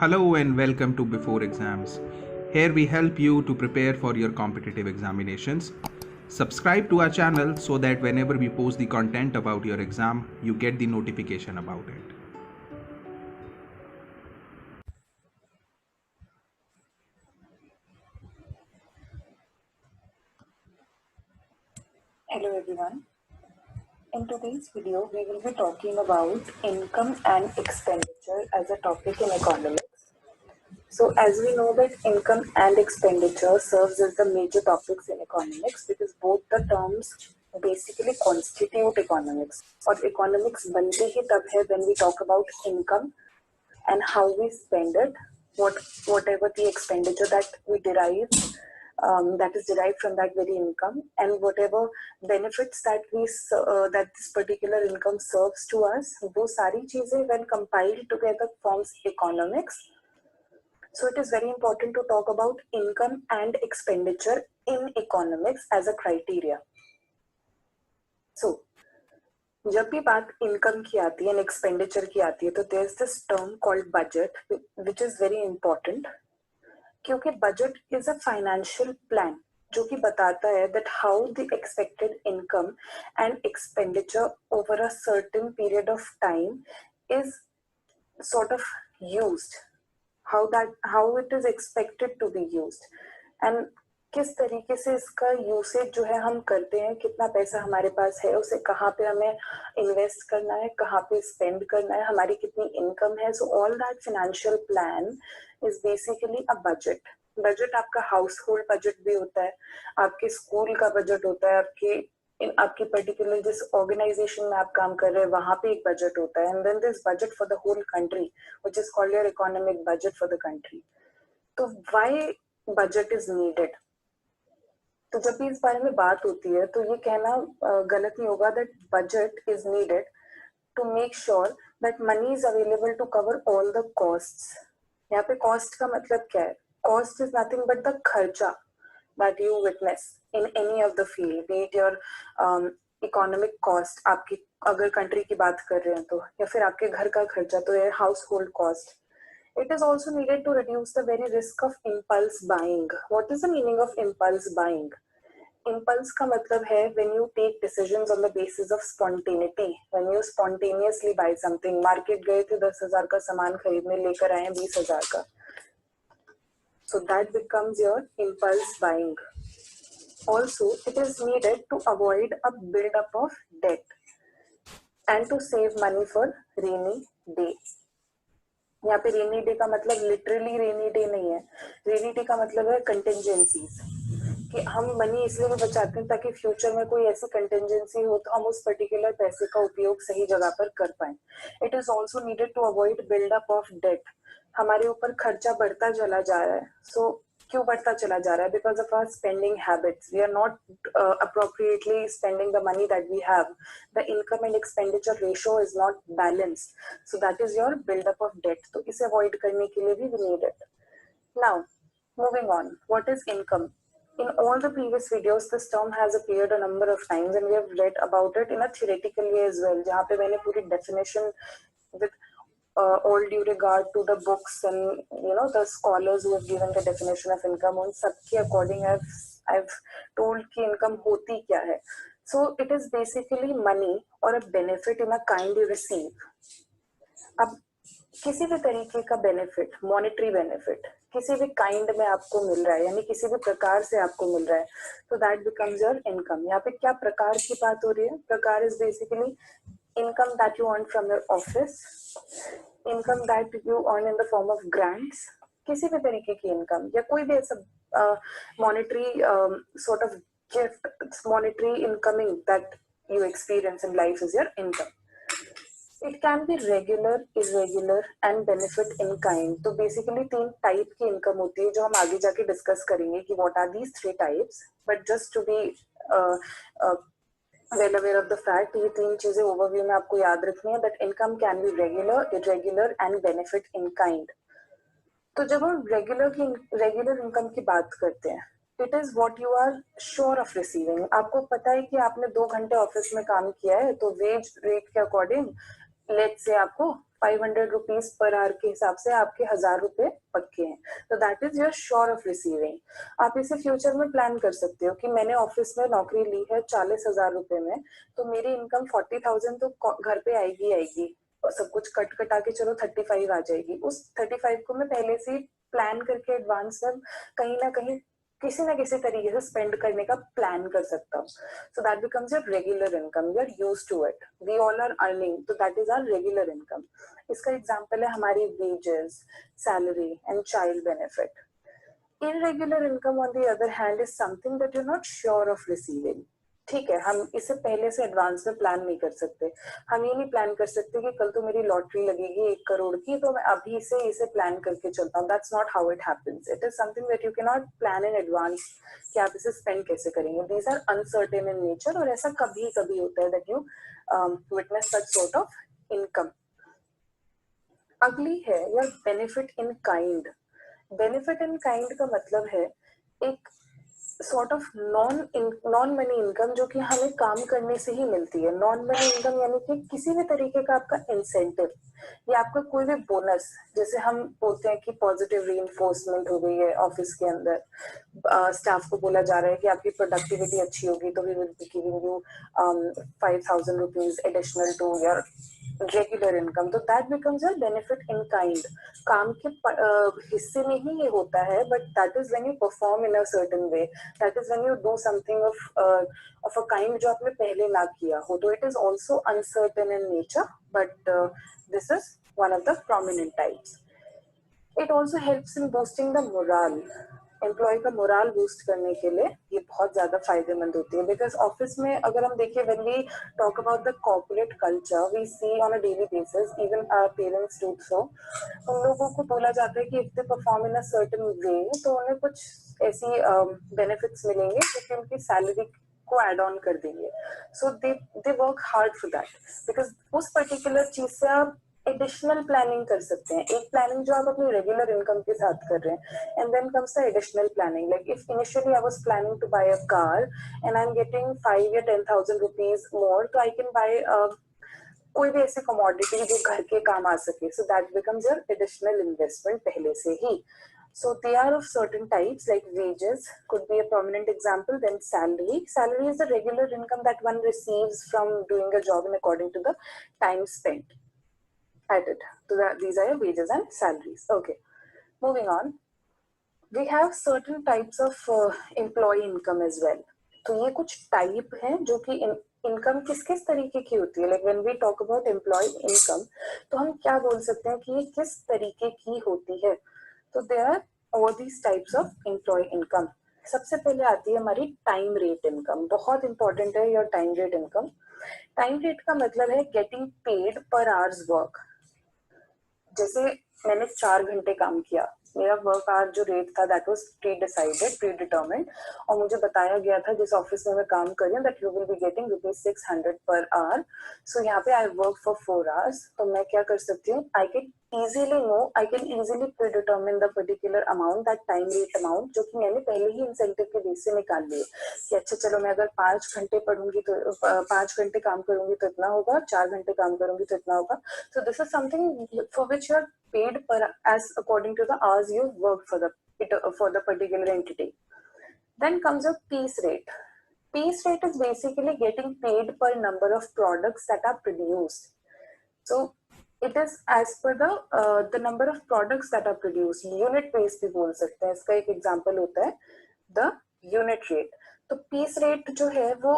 Hello and welcome to Before Exams. Here we help you to prepare for your competitive examinations. Subscribe to our channel so that whenever we post the content about your exam, you get the notification about it. Hello everyone. In today's video, we will be talking about income and expenditure as a topic in economics. So as we know that income and expenditure serves as the major topics in economics because both the terms basically constitute economics. और economics बनते ही तब है when we talk about income and how we spend it, whatever the expenditure that we derive, that is derived from that very income, and whatever benefits that that this particular income serves to us, वो सारी चीजें when compiled together forms economics. So it is very important to talk about income and expenditure in economics as a criteria. So जब भी बात income की आती है and expenditure की आती है तो there is this term called budget which is very important क्योंकि budget is a financial plan जो कि बताता है that how the expected income and expenditure over a certain period of time is sort of used, how it is expected to be used, and किस तरीके से इसका usage जो है हम करते हैं, कितना पैसा हमारे पास है, उसे कहाँ पे हमें इन्वेस्ट करना है, कहाँ पे स्पेंड करना है, हमारी कितनी इनकम है. So all that financial plan is basically a budget. Budget आपका हाउस होल्ड बजट भी होता है, आपके स्कूल का बजट होता है, आपकी पर्टिकुलर जिस ऑर्गेनाइजेशन में आप काम कर रहे हैं वहां पे एक बजट होता है, and then this budget for the whole country which is called your economic budget for the country. तो व्हाई बजट इज नीडेड? तो जब भी इस बारे में बात होती है तो ये कहना गलत नहीं होगा that budget is needed to make sure that money is available to cover all the costs. यहाँ पे कॉस्ट का मतलब क्या है? Cost is nothing but the खर्चा that you witness in any of the field, be it your economic cost, आपकी अगर country की बात कर रहे हैं तो, या फिर आपके घर का खर्चा, तो ये house hold cost. It is also needed to reduce the very risk of impulse buying. What is the meaning of impulse buying? Impulse का मतलब है when you take decisions on the basis of spontaneity, when you spontaneously buy something. Market गए थे 10,000 का सामान खरीदने, लेकर आए 20,000 का. So that becomes your impulse buying. Also, it is needed to avoid a build-up of debt and to save money for rainy day. यहाँ पे रेनी डे का मतलब लिटरली रेनी डे नहीं है. रेनी डे का मतलब है कंटिंजेंसीज, कि हम मनी इसलिए भी बचाते हैं ताकि फ्यूचर में कोई ऐसी कंटिंजेंसी हो तो हम उस पर्टिकुलर पैसे का उपयोग सही जगह पर कर पाए. It is also needed to avoid buildup of debt. हमारे ऊपर खर्चा बढ़ता चला जा रहा है. सो क्यों बढ़ता चला जा रहा है? Because of our spending habits. We are not appropriately spending the money that we have. The income and expenditure ratio is not balanced. So that is your buildup of debt. तो इसे avoid करने के लिए भी we need it. Now, moving on. What is income? In all the previous videos, this term has appeared a number of times and we have read about it in a theoretical way as well, जहाँ पे मैंने पूरी definition with all due regard to the books and the scholars who have given the definition of income, on सबके according I've told कि income होती क्या है. So it is basically money or a benefit in a kind you receive. अब किसी भी तरीके का बेनिफिट, मॉनेटरी बेनिफिट किसी भी काइंड में आपको मिल रहा है, यानी किसी भी प्रकार से आपको मिल रहा है, तो दैट बिकम्स योर इनकम. यहाँ पे क्या प्रकार की बात हो रही है? प्रकार is basically income that you earn from your office, income that you earn in the form of grants, किसी भी तरीके की इनकम या कोई भी ऐसा monetary sort of gift, monetary incoming that you experience in life is your income. It can be regular, irregular and benefit in kind. तो basically 3 type की इनकम होती है जो हम आगे जाके डिस्कस करेंगे कि what are these 3 types. But just to be well aware of the fact, ये 3 चीजें ओवरव्यू में आपको याद रखनी है. that income can be regular, irregular and benefit in kind. तो जब हम रेगुलर इनकम की बात करते हैं, it is what you are sure of receiving. आपको पता है कि आपने 2 घंटे ऑफिस में काम किया है, तो वेज रेट के अकॉर्डिंग लेट्स से आपको 500 रुपीज पर आवर के हिसाब से आपके 1000 रुपए पक्के हैं, तो that is your sure of receiving. आप इसे फ्यूचर में प्लान कर सकते हो कि मैंने ऑफिस में नौकरी ली है 40,000 रुपए में, तो मेरी इनकम 40,000 तो घर पे आएगी आएगी, और सब कुछ कट कटा के चलो 35 आ जाएगी। उस 35 को मैं पहले से प्लान करके एडवांस में कहीं ना कहीं किसी ना किसी तरीके से स्पेंड करने का प्लान कर सकता हूँ। So that becomes your regular income, you are used to it, we all are earning, तो that is our regular income. इसका एग्जांपल है हमारी wages, salary and child benefit. Irregular income on the other hand is something that you are not sure of receiving. ठीक है, हम इसे पहले से एडवांस में प्लान नहीं कर सकते। हम ये नहीं प्लान कर सकते कि कल तो मेरी लॉटरी लगेगी 1 करोड़ की, तो मैं अभी से इसे प्लान करके चलता हूँ। That's not how it happens. It is something that you can not plan in advance कि आप इसे स्पेंड कैसे करेंगे। These are uncertain in nature, और ऐसा कभी कभी होता है that you witness such sort of income. अगली है your benefit in kind. Benefit in kind का मतलब है एक sort of non money income जो कि हमें काम करने से ही मिलती है। नॉन मनी इनकम यानी कि किसी भी तरीके का आपका इंसेंटिव या आपका कोई भी बोनस, जैसे हम बोलते हैं कि पॉजिटिव रीइंफोर्समेंट हो गई है ऑफिस के अंदर, स्टाफ को बोला जा रहा है कि आपकी प्रोडक्टिविटी अच्छी होगी तो we will be giving you 5,000 rupees additional to your regular income, तो that becomes your benefit in kind. काम के हिस्से में ही ये होता है, but that is when you perform in a certain way, that is when you do something of a kind जो आपने पहले ना किया हो। तो it is also uncertain in nature, but this is one of the prominent types. It also helps in boosting the morale. Employee का morale boost करने के लिए ये बहुत ज्यादा फायदेमंद होती है, बिकॉज ऑफिस में अगर हम देखें, when we talk about the corporate culture we see on a daily basis, even our parents do so, उन लोगों को बोला जाता है कि if they perform in a certain way तो उन्हें कुछ ऐसी बेनिफिट्स मिलेंगे क्योंकि उनकी सैलरी को एड ऑन कर देंगे। So they work hard for that, because उस पर्टिकुलर चीज से आप एडिशनल प्लानिंग कर सकते हैं। एक प्लानिंग जो आप अपनी रेगुलर इनकम के साथ कर रहे हैं, and then comes the additional planning. Like if initially I was planning to buy a car and I am getting 5 या 10,000 रुपीज मोर, तो आई कैन बाय कोई भी ऐसी कमोडिटी जो घर के काम आ सके। सो that becomes your additional investment पहले से ही। So they are of certain types, like wages could be a prominent example. Then salary. Salary is the regular income that one receives from doing a job in according to the time spent at it. So these are your wages and salaries. Okay. Moving on. We have certain types of employee income as well. तो ये कुछ type हैं जो कि income किस किस तरीके की होती है। Like when we talk about employee income, तो हम क्या बोल सकते हैं कि ये किस तरीके की होती है। तो there are all these types of employee income. सबसे पहले आती है हमारी टाइम रेट इनकम। बहुत इंपॉर्टेंट है your time rate income. Time rate का मतलब है getting paid per hours work. जैसे मैंने 4 घंटे काम किया, मेरा वर्क आवर जो रेट था that was pre decided, pre determined, और मुझे बताया गया था जिस ऑफिस में मैं काम कर रही हूँ that you will be getting ₹600 per hour. सो यहाँ पे आई वर्क फॉर 4 आवर्स, तो मैं क्या कर सकती हूँ, I can easily pre determine the particular amount, that time rate amount, जो कि मैंने पहले ही इंसेंटिव के बेस से निकाल लिए कि अच्छा चलो मैं अगर 5 घंटे पढ़ूंगी तो 5 घंटे काम करूंगी तो इतना होगा, 4 घंटे काम करूंगी तो इतना होगा। So this is something for which you are paid per as according to the hours you work for the particular entity. Then comes a piece rate. Piece rate is basically getting paid per number of products that are produced. So it is as per the number of products that are produced. Unit base भी बोल सकते हैं। इसका एक example होता है the unit rate. तो piece rate जो है वो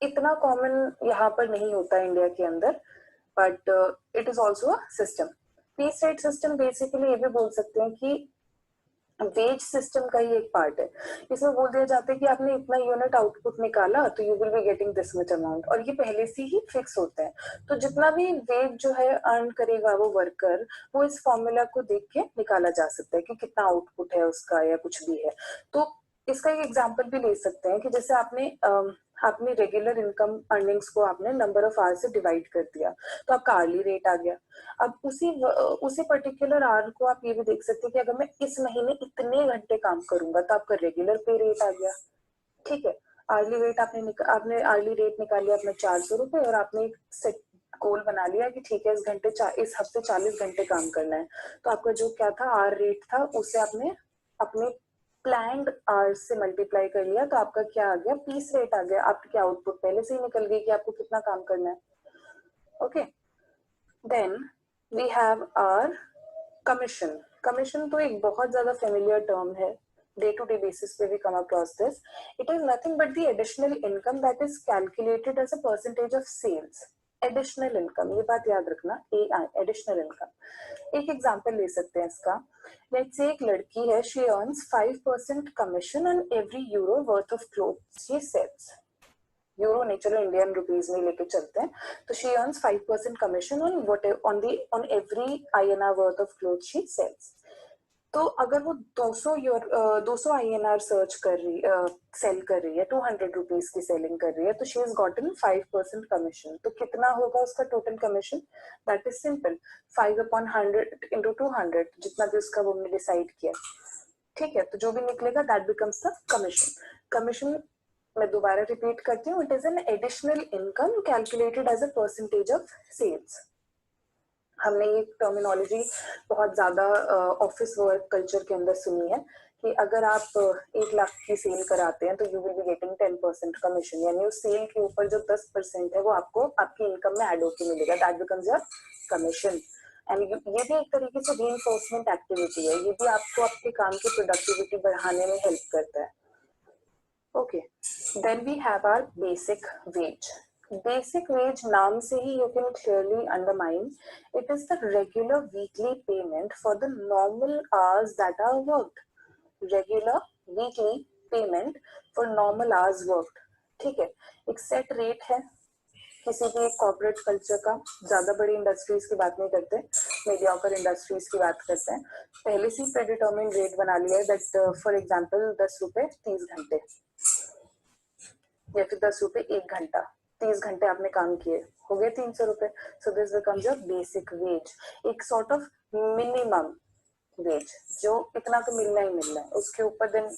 इतना common यहाँ पर नहीं होता इंडिया के अंदर, but it is also a system. Piece rate system basically ये भी बोल सकते हैं कि वेज सिस्टम का ही एक पार्ट है। इसमें बोल दिया जाता है कि आपने इतना यूनिट आउटपुट निकाला तो you will be getting this much amount, और ये पहले से ही फिक्स होता है। तो जितना भी वेज जो है अर्न करेगा वो वर्कर, वो इस फॉर्मूला को देख के निकाला जा सकता है कि कितना आउटपुट है उसका या कुछ भी है। तो इसका एक एग्जाम्पल भी ले सकते हैं कि जैसे आपने रेगुलर इनकम अर्निंग्स को आपने नंबर ऑफ आवर से डिवाइड कर दिया, तो आपका आर्ली रेट आ गया। अब उसी पर्टिकुलर आवर को आप ये भी देख सकते हैं कि अगर मैं इस महीने इतने घंटे काम करूंगा तो आपका रेगुलर पे रेट आ गया। ठीक है, आर्ली रेट आपने आर्ली रेट निकाल लिया अपना 400 रुपए, और आपने गोल बना लिया कि ठीक है इस हफ्ते 40 घंटे काम करना है, तो आपका जो क्या था आर रेट था उसे आपने अपने प्लान्ड आवर्स से मल्टीप्लाई कर लिया, तो आपका क्या आ गया, पीस रेट आ गया। आपकी आउटपुट पहले से ही निकल गई कि आपको कितना काम करना है। Okay, then we have our commission. Commission तो एक बहुत ज्यादा फेमिलियर टर्म है, डे टू डे बेसिस पे भी come across this. It is nothing but the additional income that is calculated as a percentage of sales. Additional income, ये बात याद रखना, AI एडिशनल इनकम। एक एग्जांपल ले सकते हैं इसका। लेट्स से एक लड़की है, she earns 5% commission on every euro worth of clothes she sales. Euro नहीं, चलो इंडियन रुपीज में लेके चलते हैं। तो she earns 5% commission on every INR worth of cloth she sales. तो अगर वो 200 INR सेल कर रही है, 200 रुपीज की सेलिंग कर रही है, तो शी इज गॉटन 5% कमीशन। तो कितना होगा उसका total commission? That is simple, 5/100 into 200, जितना भी उसका वो डिसाइड किया। ठीक है, तो जो भी निकलेगा that becomes the commission. Commission मैं दोबारा रिपीट करती हूँ, it is an additional income calculated as a percentage of sales. हमने ये टर्मिनोलॉजी बहुत ज्यादा ऑफिस वर्क कल्चर के अंदर सुनी है कि अगर आप 1 लाख की सेल कराते हैं तो you will be getting 10% commission, यानी उस सेल के ऊपर जो 10% है वो आपको आपकी इनकम में ऐड होकर मिलेगा, that becomes your commission. And ये भी एक तरीके से रीइंफोर्समेंट एक्टिविटी है, ये भी आपको आपके काम की प्रोडक्टिविटी बढ़ाने में हेल्प करता है। Okay, then we have our basic wage. Basic wage नाम से ही you can clearly undermine, it is the regular weekly payment for the normal hours that are worked. Regular weekly payment for normal hours worked. ठीक है, एक set rate है किसी भी corporate culture का। ज्यादा बड़ी इंडस्ट्रीज की बात नहीं करते, मीडियोकर इंडस्ट्रीज की बात करते हैं। पहले से ही प्रेडिटर्मिन रेट बना लिया है दैट फॉर एग्जांपल 10 रुपए 30 घंटे या फिर 10 रुपए 1 घंटा, 30 घंटे आपने काम किए, हो गए 300 रुपए। So this becomes your basic veg, एक सॉर्ट ऑफ मिनिमम वेज, जो इतना तो मिलना ही मिलना है। उसके ऊपर देन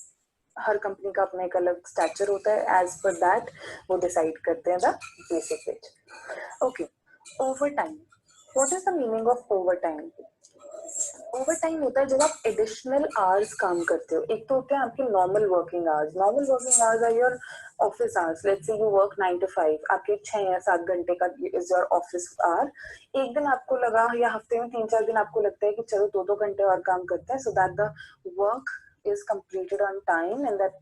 हर कंपनी का अपना एक अलग स्ट्रक्चर होता है, एज पर दैट वो डिसाइड करते हैं the basic veg. Okay, over time. What is the meaning of over time? Over time होता है जब आप एडिशनल आवर्स काम करते हो। एक तो होते हैं आपके normal working hours. Normal working hours are your office hours. Let's say you work 9 to 5, आपके 6 या 7 घंटे का इज योर ऑफिस आवर। एक दिन आपको लगा या हफ्ते में 3-4 दिन आपको लगता है कि चलो 2-2 घंटे और काम करते हैं, so that the work is completed on time and that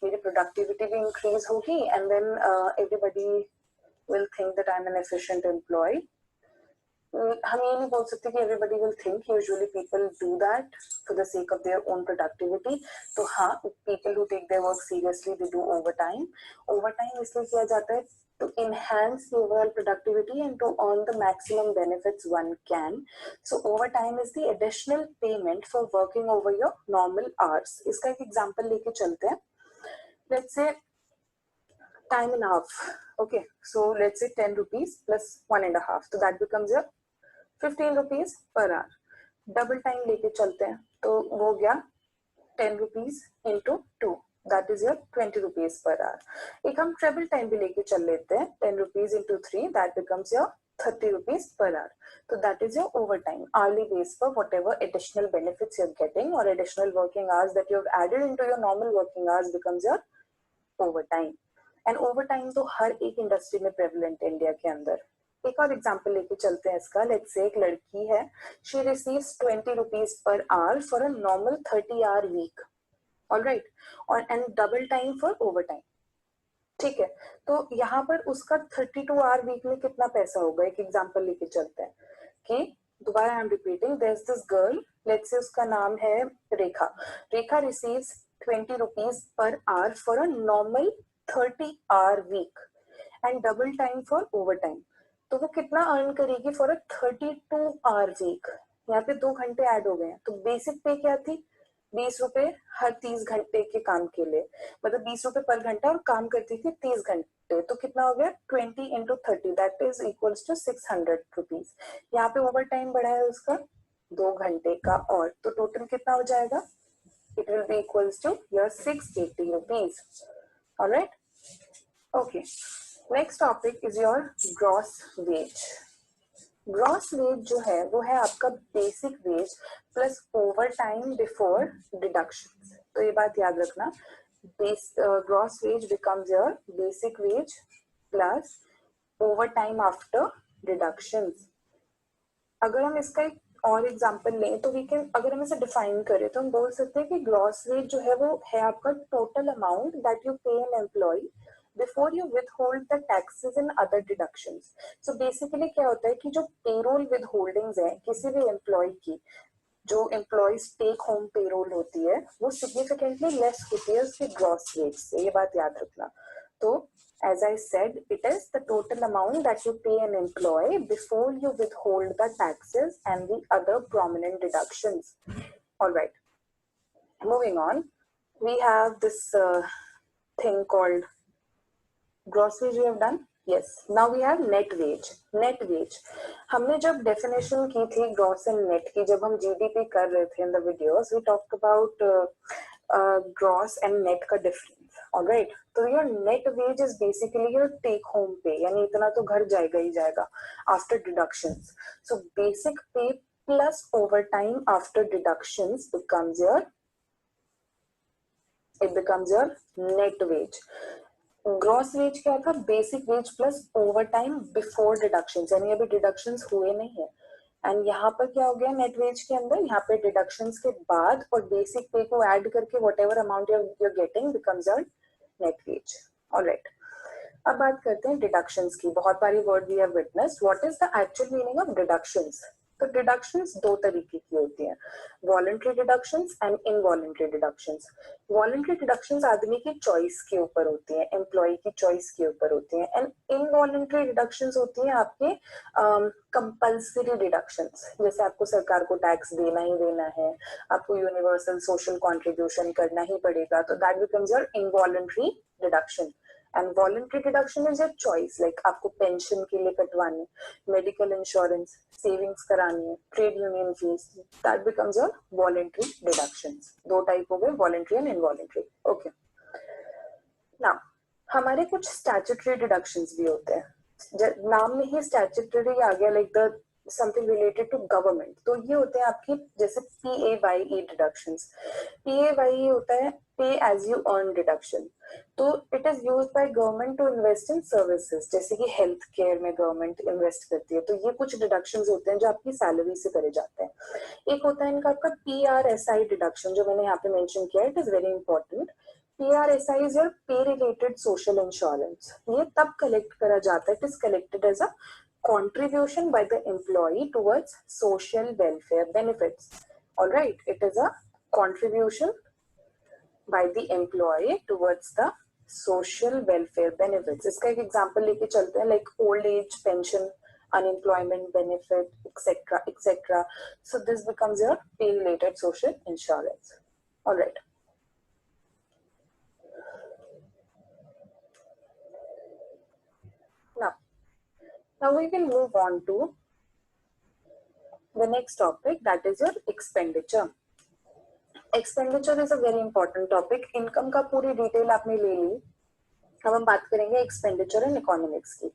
मेरी productivity भी increase होगी and then everybody will think that I'm an efficient employee. हम ये नहीं बोल सकते कि everybody will think, usually people do that for the sake of their own productivity. तो हाँ, people who take their work seriously they do overtime. Overtime इसलिए किया जाता है to enhance the overall productivity and to earn the maximum benefits one can. So overtime is the additional payment for working over your normal hours. इसका एक example लेके चलते हैं. Let's say time and a half. Okay, so let's say 10 rupees plus 1.5. So that becomes your 15 rupees per our. Double time लेके चलते हैं तो वो हो गया 10 rupees into 2, that is your 20 rupees per our. एक हम ट्रेबल टाइम भी लेके चल लेते हैं, 10 rupees into 3, that becomes your 30 rupees per hour. तो that is your overtime, hourly base पर whatever additional benefits you are getting और additional working hours that you have added into your normal working hours becomes your overtime. And overtime तो हर एक industry में prevalent है India के अंदर। एक और एग्जांपल लेके चलते हैं इसका। लेट्स से एक लड़की है, she receives 20 rupees per hour for a normal 30 hour week, alright, और and double time for overtime. ठीक है, तो यहाँ पर उसका 32 आवर वीक में कितना पैसा होगा? एक एग्जांपल लेके चलते हैं कि दोबारा I am repeating, there is this girl, let's say उसका नाम है Rekha. Rekha receives 20 rupees per hour for a normal 30 hour week and double time for overtime. तो वो कितना अर्न करेगी फॉर अ 32 आवर वीक? यहाँ पे 2 घंटे ऐड हो गए हैं। तो बेसिक पे क्या थी? 20 रुपए हर 30 घंटे के काम के लिए, मतलब 20 रुपए पर घंटा, और काम करती थी 30 घंटे। तो कितना हो गया? 20 into 30, that is equals to 600 rupees. यहाँ पे ओवर टाइम बढ़ा है उसका 2 घंटे का, और तो टोटल कितना हो जाएगा? It will be equals to your 680 rupees. Alright, okay, next topic is your gross wage. Gross wage जो है वो है आपका basic wage plus over time before deduction. तो ये बात याद रखना, gross wage becomes your basic wage plus over time after deductions. अगर हम इसका एक और एग्जांपल लें तो वी कैन, अगर हम इसे डिफाइन करें तो हम बोल सकते हैं कि ग्रॉस वेज जो है वो है आपका total amount that you pay an employee before you withhold the taxes and other deductions. So basically क्या होता है कि जो पेरोल विद होल्डिंग्स है किसी भी एम्प्लॉय की, जो एम्प्लॉयज टेक होम पेरोल होती है वो सिग्निफिकेंटली लेस होती है उसके ग्रॉस वेज से, ये बात याद रखना। तो as I said, it is the total amount that you pay an employee before you withhold the taxes and the other prominent deductions. All right, moving on, we have this thing called gross wage we have done. Yes, now we have net wage. Net wage, हमने जब definition की थी gross and net की, जब हम GDP कर रहे थे in the videos, we talked about gross and net का difference. Alright, तो your net wage is basically your take home pay, यानी इतना तो घर जाएगा ही जाएगा after deductions. So basic pay plus overtime after deductions becomes your net wage. Gross veg क्या था? Basic wage plus over time before deductions, यानी अभी डिडक्शंस हुए नहीं है। एंड यहाँ पर क्या हो गया नेट वेज के अंदर, यहाँ पे डिडक्शंस के बाद और बेसिक पे को ऐड करके whatever amount you are getting becomes your net wage. Alright, अब बात करते हैं डिडक्शंस की। बहुत बारी word we have witnessed, what is the actual meaning of deductions? तो डिडक्शंस दो तरीके की होती हैं, voluntary deductions and involuntary deductions. Voluntary deductions आदमी की चॉइस के ऊपर होती है, एम्प्लॉय की चॉइस के ऊपर होती है। एंड इनवॉलंटरी डिडक्शंस होती हैं आपके कंपल्सरी डिडक्शंस, जैसे आपको सरकार को टैक्स देना ही देना है, आपको यूनिवर्सल सोशल कॉन्ट्रीब्यूशन करना ही पड़ेगा, तो that becomes your involuntary deduction. And voluntary deduction is your choice, like आपको पेंशन के लिए कटवानी, मेडिकल इंश्योरेंस, सेविंग्स करानी है, trade union fees, that becomes your voluntary deductions. दो टाइप हो गए, voluntary and involuntary. Okay, now हमारे कुछ स्टैट्यूटरी डिडक्शंस भी होते हैं, नाम में ही स्टैट्यूटरी आ गया, like the something related to government. तो ये होते हैं आपकी जैसे PAYE डिडक्शंस। PAYE होता है pay as you earn deduction. तो it is used by government to invest in services, जैसे कि हेल्थ केयर में गवर्नमेंट इन्वेस्ट करती है, तो ये कुछ डिडक्शंस होते हैं जो आपकी सैलरी से करे जाते हैं। एक होता है इनका आपका PRSI डिडक्शन, जो मैंने यहाँ पे मेंशन किया, it is very important. PRSI is your pay related social insurance. ये तब कलेक्ट करा जाता है, it is collected as a contribution by the employee towards social welfare benefits. All right, it is a contribution by the employee towards the social welfare benefits. इसका एक example लेके चलते हैं, like old age pension, unemployment benefit, etc., etc. So this becomes your pay related social insurance. All right. Now we will move on to the next topic, that is your expenditure. Expenditure is a very important topic. Income का पूरी detail आपने ले ली, अब हम बात करेंगे expenditure and economics की,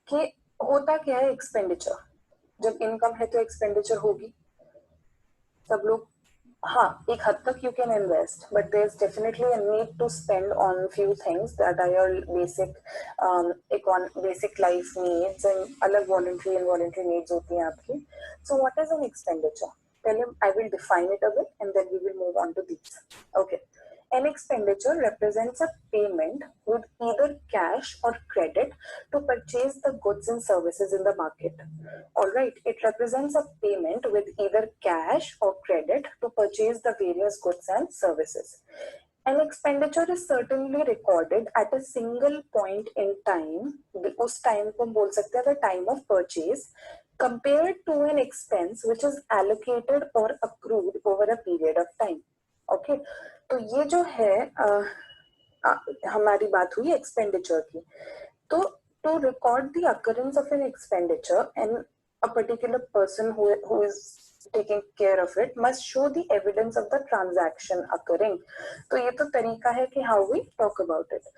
कि होता क्या है एक्सपेंडिचर। जब इनकम है तो एक्सपेंडिचर होगी, सब लोग, हाँ एक हद तक you can invest, but there's definitely a need to spend on few things that are your basic life needs, and अलग voluntary and involuntary needs होती हैं आपकी। So what is an expenditure? Pहले I will define it a bit and then we will move on to these. Okay. An expenditure represents a payment with either cash or credit to purchase the goods and services in the market. Alright, it represents a payment with either cash or credit to purchase the various goods and services. An expenditure is certainly recorded at a single point in time, उस time को हम बोल सकते हैं the time of purchase, compared to an expense which is allocated or accrued over a period of time. Okay, तो ये जो है हमारी बात हुई एक्सपेंडिचर की। तो to record the occurrence of an expenditure and a particular person who is taking care of it must show the evidence of the transaction occurring. तो ये तो तरीका है कि how we talk about it.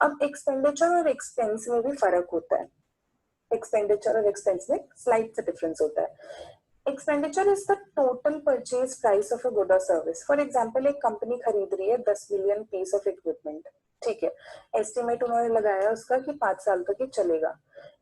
अब expenditure और expense में भी फर्क होता है. Expenditure और expense में slight सा difference होता है. Expenditure is the total purchase price of a good or service. For example, एक कंपनी खरीद रही है 10 million piece of equipment. ठीक है, एस्टिमेट उन्होंने लगाया उसका कि 5 साल तक ये चलेगा,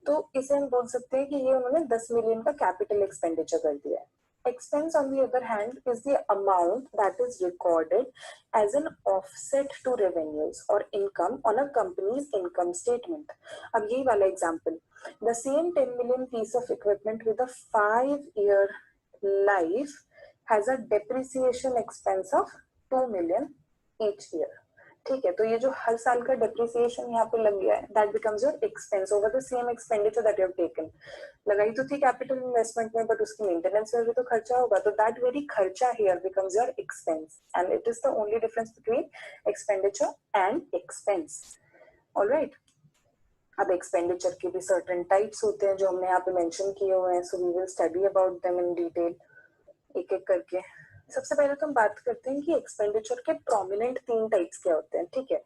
तो इसे हम बोल सकते हैं कि ये उन्होंने 10 मिलियन का कैपिटल एक्सपेंडिचर कर दिया है. Expense, on the other hand, is the amount that is recorded as an offset to revenues or income on a company's income statement. अब यही वाला example, the same 10 million piece of equipment with a 5-year life has a depreciation expense of 2 million each year. ठीक है, तो ये जो हर साल का डेप्रिसिएशन यहाँ पे लग गया है, that becomes your expense over the same expenditure that you have taken. लगाई तो थी कैपिटल इन्वेस्टमेंट में, बट उसकी मेंटेनेंस में भी तो खर्चा होगा, तो दैट वेरी खर्चा here becomes your expense, and it is the only difference between expenditure and expense. Alright, अब एक्सपेंडिचर के भी सर्टेन टाइप्स होते हैं जो हमने यहाँ पे मेंशन किए हुए हैं, so we will study about them in detail एक एक करके. सबसे पहले तो हम बात करते हैं कि एक्सपेंडिचर के प्रोमिनेंट 3 टाइप्स क्या होते हैं. ठीक है,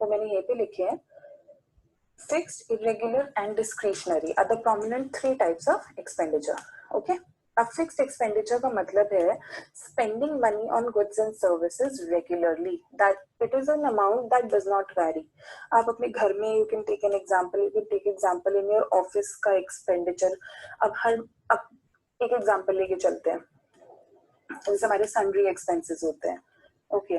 वो मैंने ये पे लिखे हैं. Fixed, irregular and discretionary are the prominent 3 types of expenditure. Okay, अब फिक्स्ड एक्सपेंडिचर का मतलब है spending money on goods and services regularly, that it is an amount that does not vary. आप अपने घर में you can take an example, you can take example in your office का expenditure. अब एक एग्जांपल लेके चलते हैं, जैसे हमारे सन्ड्री एक्सपेंसेस होते हैं. ओके,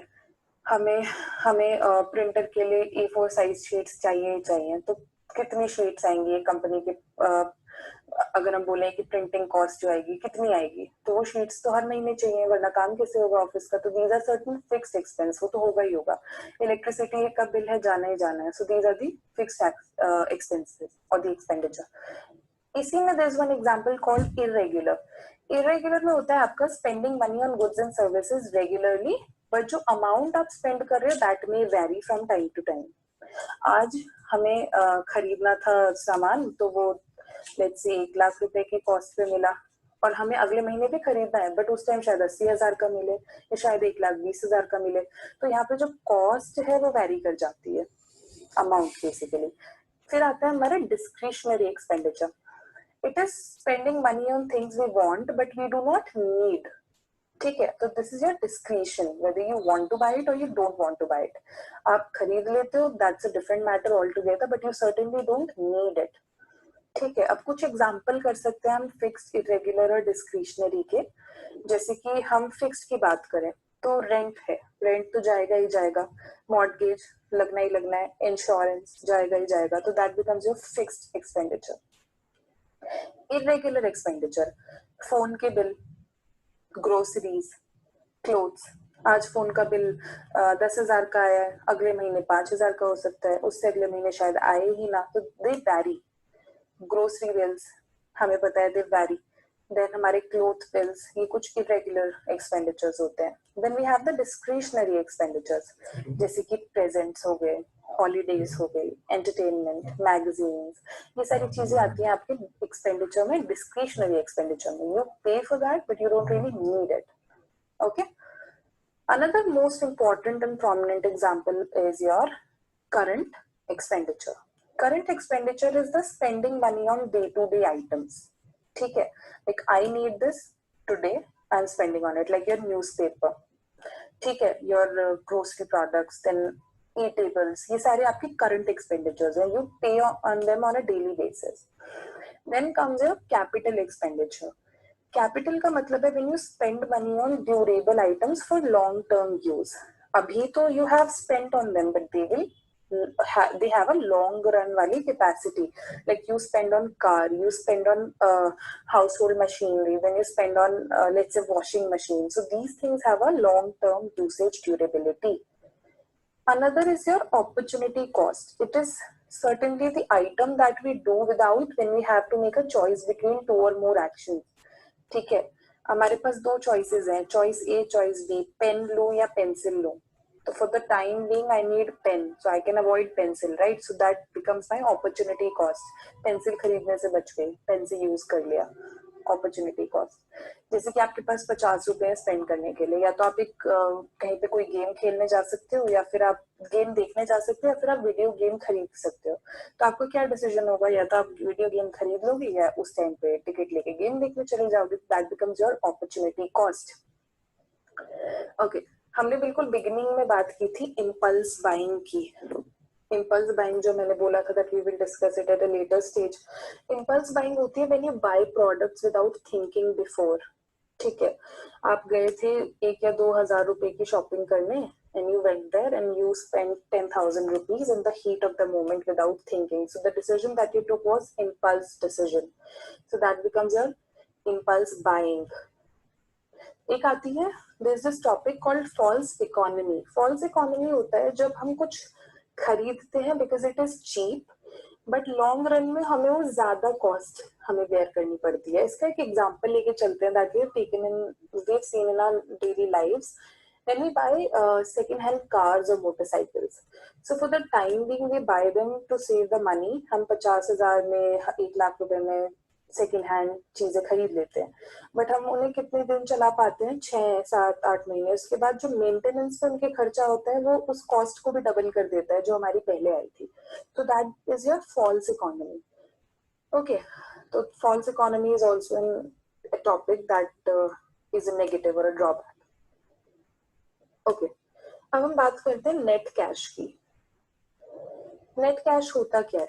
हमें प्रिंटर के लिए A4 साइज शीट्स चाहिए, तो कितनी शीट्स आएंगी कंपनी के, अगर हम बोले कि प्रिंटिंग कॉस्ट जो आएगी कितनी आएगी, तो वो शीट्स तो हर महीने चाहिए, वरना काम कैसे होगा ऑफिस का. तो these are certain fixed expense, वो तो होगा ही होगा. इलेक्ट्रिसिटी का बिल है, जाना ही जाना है, so these are the fixed expenses और द एक्सपेंडिचर. इसी में there is one example called irregular. Irregular में होता है आपका spending money on goods and services regularly, but जो अमाउंट आप स्पेंड कर रहे हो that may vary from time to time. आज हमें खरीदना था सामान, तो वो लेट्स से 1 लाख रुपए की कॉस्ट पे मिला, और हमें अगले महीने भी खरीदना है, बट उस टाइम शायद 80,000 का मिले या शायद 1,20,000 का मिले. तो यहाँ पे जो कॉस्ट है वो वेरी कर जाती है, अमाउंट बेसिकली. फिर आता है हमारा discretionary expenditure. It is spending money on things we want but we do not need. ठीक है, तो this is your discretion, whether you want to buy it or you don't want to buy it. आप खरीद लेते हो, that's a different matter altogether, but you certainly don't need it. ठीक है, अब कुछ एग्जाम्पल कर सकते हैं हम फिक्स्ड, इरेगुलर और डिस्क्रिशनरी के. जैसे कि हम फिक्स्ड की बात करें तो रेंट है, रेंट तो जाएगा ही जाएगा, मॉर्टगेज लगना ही लगना है, इंश्योरेंस जाएगा ही जाएगा, तो that becomes your fixed expenditure. Irregular expenditure, phone के बिल, ग्रोसरीज, क्लोथ्स. आज फोन का बिल 10,000 का आया है, अगले महीने 5,000 का हो सकता है, उससे अगले महीने शायद आए ही ना, तो दे वैरी. ग्रोसरी बिल्स हमें पता है दे वैरी. देन हमारे क्लोथ बिल्स, ये कुछ इरेगुलर एक्सपेंडिचर्स होते हैं. Then we have the discretionary expenditures, जैसे कि प्रेजेंट्स हो गए, हॉलीडेज हो गई, एंटरटेनमेंट, मैगजीन्स, ये सारी चीजें आती हैं आपके एक्सपेंडिचर में, डिस्क्रिशनरी एक्सपेंडिचर में. You pay for that but you don't really need it. Okay, another most important and prominent example is your current expenditure. Current expenditure is the spending money on day to day items. ठीक है, like I need this today, I am spending on it, like your newspaper. ठीक है, your grocery products, then e-tables, ये सारे आपके current expenditures हैं, you pay on them on a daily basis. Then comes your capital expenditure. Capital का मतलब है when you spend money on durable items for long term use. अभी तो you have spent on them but they have a long run wali capacity, like you spend on car, you spend on household machinery, then you spend on let's say washing machine. So these things have a long term usage durability. Another is your opportunity cost. It is certainly the item that we do without when we have to make a choice between 2 or more actions. ठीक है, हमारे पास 2 choices हैं, choice A, choice B, pen लूं या pencil लूं. तो for the time being I need pen, so I can avoid pencil, right? So that becomes my opportunity cost. Pencil खरीदने से बच गई, पेन से यूज कर लिया. Opportunity cost. जैसे कि आपके पास 50 रुपए स्पेंड करने के लिए, या तो आप एक कहीं पे कोई गेम खेलने जा सकते हो, या फिर आप गेम देखने जा सकते हो, या फिर आप वीडियो गेम खरीद सकते हो। तो आपको क्या डिसीजन होगा, या तो आप वीडियो गेम खरीद लोगे या उस टाइम पे टिकट लेके गेम देखने चले जाओगे। That becomes your opportunity cost. Okay, हमने बिल्कुल बिगिनिंग में बात की थी इम्पल्स बाइंग की। इम्पल्स बाइंग जो मैंने बोला था that we will discuss it at a later stage. Impulse buying होती है when you buy products without thinking before. ठीक है, आप गए थे 1 या 2 हजार रुपए की शॉपिंग करने, and you went there and you spent 10,000 rupees in the heat of the moment without thinking. So the decision that you took was impulse decision. So that becomes your impulse buying. एक आती है there's this topic called false economy. False economy होता है जब हम कुछ खरीदते हैं because it is cheap, but long run में हमें वो ज्यादा कॉस्ट हमें बेयर करनी पड़ती है। इसका एक एग्जांपल लेके चलते हैं that we have taken in, we have seen in our daily lives when we buy second hand cars or motorcycles. So for the time being we buy them to save the money. हम 50,000 में 1 लाख रुपए में second hand चीजें खरीद लेते हैं, but हम उन्हें कितने दिन चला पाते हैं, 6, 7, 8 महीने। उसके बाद जो मेंटेनेंस पे उनके खर्चा होता है वो उस कॉस्ट को भी डबल कर देता है जो हमारी पहले आई थी। तो that is your false economy. Okay, तो false economy is also a topic that is a negative or a drawback. Okay, अब हम बात करते हैं नेट कैश की। नेट कैश होता क्या है?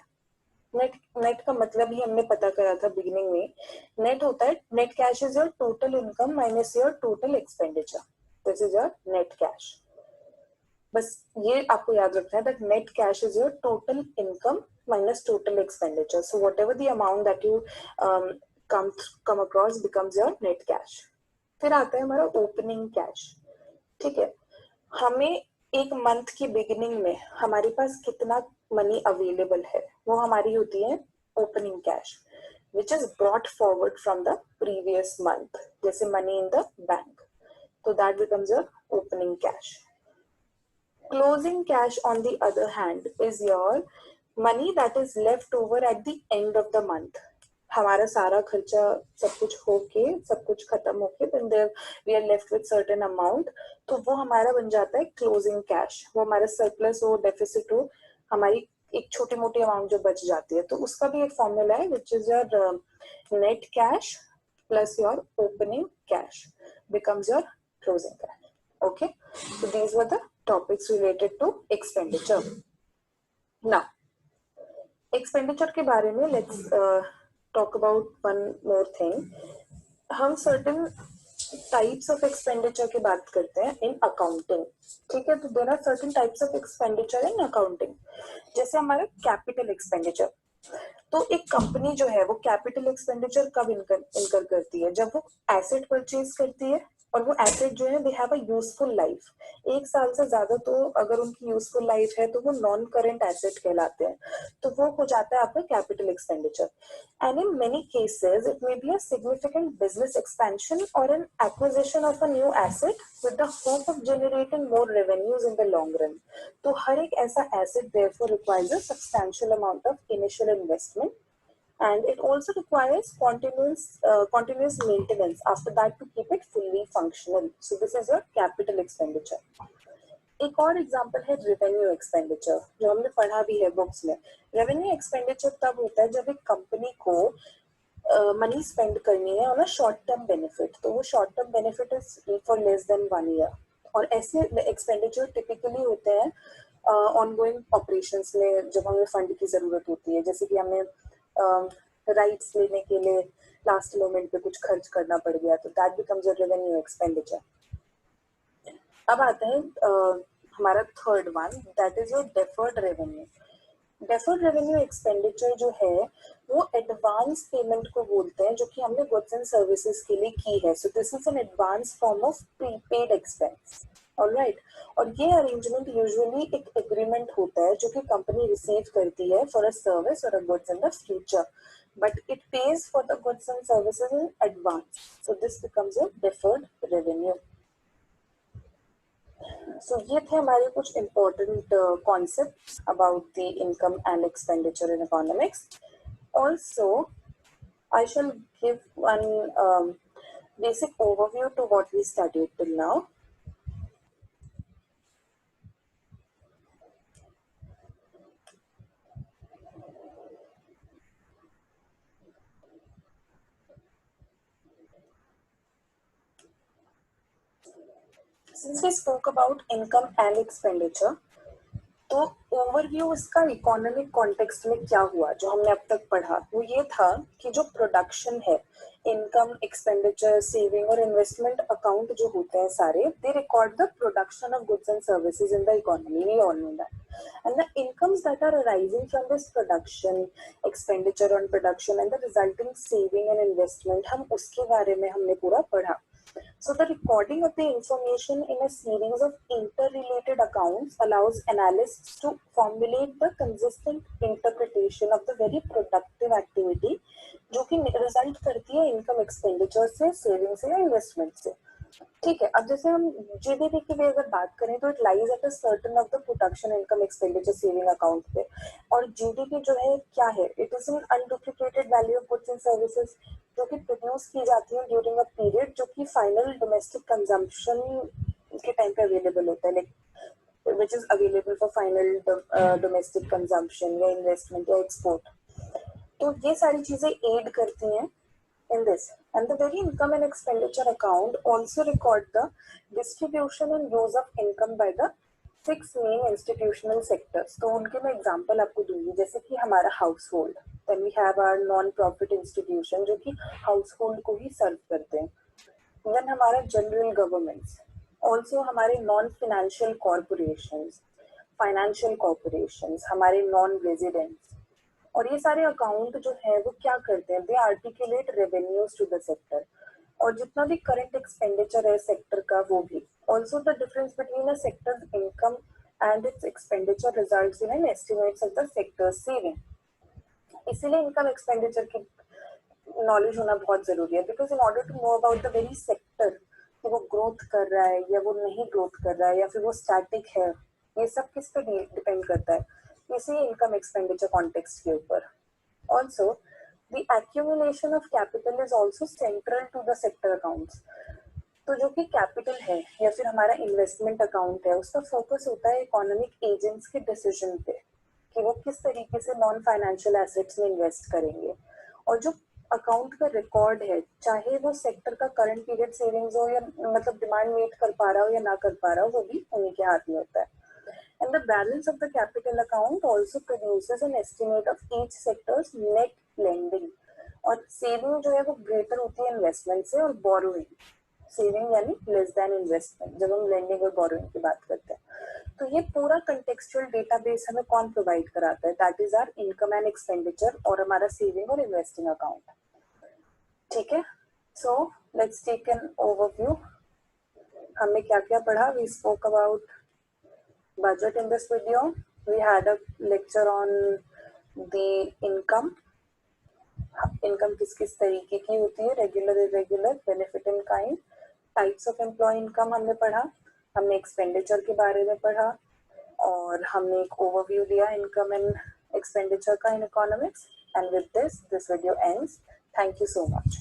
नेट का मतलब ही हमने पता करा था बिगिनिंग में। नेट होता है, net cash is your total income minus your total expenditure. This is your net cash. बस ये आपको याद रखना है that net cash is your total income minus total expenditure. So what ever the amount that you come across becomes your net cash. फिर आता है हमारा ओपनिंग कैश। ठीक है, हमें एक मंथ की बिगिनिंग में हमारे पास कितना मनी अवेलेबल है वो हमारी होती है opening cash, which is brought forward from the previous month, जैसे मनी इन द बैंक। तो that becomes your opening cash. Closing cash, on the other hand, is your money that is left over at the end of the month. हमारा सारा खर्चा सब कुछ होके, सब कुछ खत्म होके, then there we are left with certain amount, तो वो हमारा बन जाता है क्लोजिंग कैश। वो हमारा सरप्लस हो, डेफिसिट हो, हमारी एक छोटी मोटी अमाउंट जो बच जाती है, तो उसका भी एक फॉर्मूला है which is your net cash plus your opening cash becomes your closing cash. Okay, so these were the topics related to expenditure. Now, expenditure के बारे में let's talk about one more thing. हम certain types of expenditure की बात करते हैं in accounting. ठीक है, तो there are certain types of expenditure in accounting. जैसे हमारा capital expenditure. तो एक कंपनी जो है वो कैपिटल एक्सपेंडिचर कब इनकर करती है? जब वो एसेट परचेज करती है, और वो एसेट जो है they have a useful life. 1 साल से ज्यादा तो अगर उनकी यूजफुल लाइफ है तो वो नॉन करेंट एसेट कहलाते हैं, तो वो हो जाता है आपका capital expenditure. And in many cases it may be a significant business expansion और an acquisition of a new asset with the hope of generating more revenues in the long run. तो हर एक ऐसा asset therefore requires a substantial amount of initial investment, and it also requires continuous maintenance after that to keep it fully functional. So this is your capital expenditure. एक और example है revenue expenditure, जो हमने पढ़ा भी है books में। Revenue expenditure तब होता है जब एक कंपनी को मनी स्पेंड करनी है on a short term benefit, तो वो short term benefit is for less than 1 year. और ऐसे एक्सपेंडिचर टिपिकली होते हैं ऑनगोइंग ऑपरेशंस में, जब हमें फंड की जरूरत होती है, जैसे कि हमें राइट्स लेने के लिए लास्ट मोमेंट पे कुछ खर्च करना पड़ गया, तो that becomes your revenue expenditure. अब आता है हमारा third one, that is your deferred revenue. Deferred revenue expenditure जो है वो एडवांस पेमेंट को बोलते हैं, जो कि हमने गुड्स एंड सर्विसेज के लिए की है। सो this is an advance form of prepaid expense. Alright, और ये अरेंजमेंट यूजुअली एक एग्रीमेंट होता है जो कि कंपनी रिसीव करती है फॉर अ सर्विस और अ goods in the future, but it pays for the goods and services in advance. So this becomes your deferred revenue. So ये थे हमारे कुछ important concepts about the income and expenditure in economics. Also, I shall give one basic overview to what we studied till now. Since we spoke about income and expenditure, तो overview इसका economic context में क्या हुआ जो हमने अब तक पढ़ा वो ये था कि जो प्रोडक्शन है, इनकम, एक्सपेंडिचर, सेविंग और इन्वेस्टमेंट अकाउंट जो होते हैं सारे, they record the production of goods and services in the economy. We all know that. And the incomes that are arising from this production, expenditure on production and the resulting saving and investment, हम उसके बारे में हमने पूरा पढ़ा. So the recording of the information in a series of interrelated accounts allows analysts to formulate the consistent interpretation of the very productive activity जो कि result करती है इनकम एक्सपेंडिचर से, सेविंग से या इन्वेस्टमेंट से. ठीक है, अब जैसे हम जीडीपी की भी अगर बात करें तो it lies at a certain of the production, income, expenditure, saving account पे. और जीडीपी जो है क्या है? It is an unduplicated value of goods and services जो कि प्रोड्यूस की जाती है ड्यूरिंग अ पीरियड जो कि फाइनल डोमेस्टिक कंजम्पशन के टाइम पे अवेलेबल होता है, like which is available for final domestic consumption या इन्वेस्टमेंट या एक्सपोर्ट. तो ये सारी चीजें एड करती हैं in this. And the very income and expenditure account also record the distribution and use of income by the 6 main institutional sectors. तो उनके मैं एग्जांपल आपको दूंगी, जैसे कि हमारा household, then we have our non profit institution जो कि हाउस होल्ड को ही सर्व करते हैं, देन हमारा जनरल गवर्नमेंट्स, ऑल्सो हमारे non financial corporations, financial corporations, हमारे नॉन रेजिडेंट्स. और ये सारे अकाउंट जो है वो क्या करते हैं? They articulate revenues to the sector. और जितना भी करंट एक्सपेंडिचर है सेक्टर का वो भी. Also the difference between a sectors income and its expenditure results in an estimates of the sector saving. इसीलिए इनकम एक्सपेंडिचर की नॉलेज होना बहुत जरूरी है, because in order to know about the very sector कि वो ग्रोथ कर रहा है या वो नहीं ग्रोथ कर रहा है या फिर वो स्टैटिक है, ये सब किस पे डिपेंड करता है? इसी इनकम एक्सपेंडिचर कॉन्टेक्स्ट के ऊपर. Also the accumulation of capital is also central to the sector accounts. तो जो कि कैपिटल है या फिर हमारा इन्वेस्टमेंट अकाउंट है, उसका फोकस होता है इकोनॉमिक एजेंट्स के डिसीजन पे कि वो किस तरीके से नॉन फाइनेंशियल एसेट्स में इन्वेस्ट करेंगे. और जो अकाउंट का रिकॉर्ड है, चाहे वो सेक्टर का करंट पीरियड सेविंग्स हो या मतलब डिमांड मीट कर पा रहा हो या ना कर पा रहा हो, वो भी उन्हीं के हाथ में होता है. And the balance of the capital account also produces an estimate of each sector's net lending. और सेविंग जो है वो ग्रेटर होती है इन्वेस्टमेंट से, और बोरोइंग, सेविंग यानी लेस देन इन्वेस्टमेंट जब हम लेंडिंग और बोरोइंग की बात करते हैं. तो ये पूरा कंटेक्चुअल डेटाबेस हमें कौन प्रोवाइड कराता है? That is our income and expenditure और हमारा सेविंग और इन्वेस्टिंग अकाउंट. ठीक है, so let's take an overview. हमने क्या क्या पढ़ा? We spoke about budget in this video. We had a lecture on the income. Income किस किस तरीके की होती है, regular, irregular, benefit in kind, types of employee income हमने पढ़ा. हमने एक्सपेंडिचर के बारे में पढ़ा और हमने एक ओवरव्यू दिया इनकम एंड एक्सपेंडिचर का in economics. And with this video ends. Thank you so much.